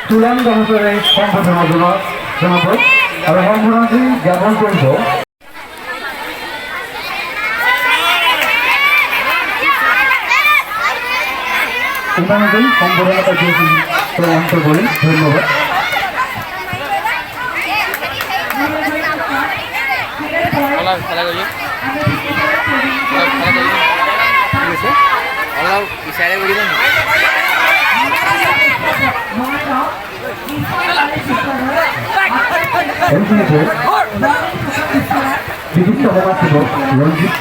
চূড়ান্ত হাতেৰে সম্বোধনৰ জনাব আৰু সম্বোধনটি জ্ঞাপন কৰিব ইমানতেই সম্বোধন কাৰ্যসূচী অন্ত কৰি ধন্যবাদ। বিশিষ্ট সমাজসেৱক ৰঞ্জিত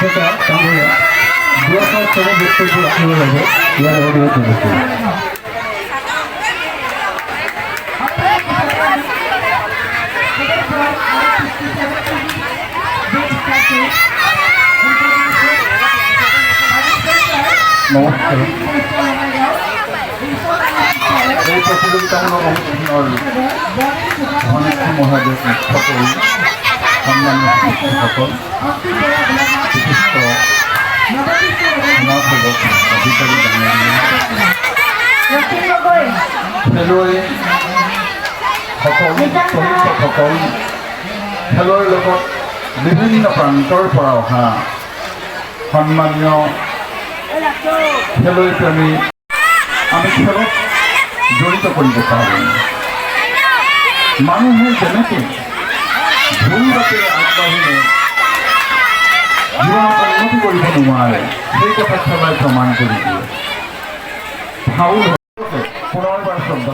ডেকা ডাঙৰীয়া দুআষাৰ বক্তব্য ৰাখিবৰ বাবে ইয়াৰ অনুৰোধ জনাইছোঁ। নমস্কাৰ। এই প্ৰতিযোগিতামূলক অনুষ্ঠানৰ ধনশ্ৰী মহাদেৱ মুখ্য কৰি সন্মানীয় শিক্ষকসকল বিশিষ্ট সমাজসেৱক অধিকাৰী খেলুৱৈ প্ৰশিক্ষকসকল খেলৰ লগত বিভিন্ন প্ৰান্তৰ পৰা অহা সন্মানীয় খেলুৱৈ প্ৰেমী আমি খেলত জড়িত কৰিব পাৰোঁ। মানুহে যেনেকৈ ভুল বাটেৰে আগবাঢ়িলে জীৱনত উন্নতি কৰিব নোৱাৰে সেই কথা খেলাই প্ৰমাণ কৰি দিয়ে। ফাউল পুনৰবাৰ শব্দ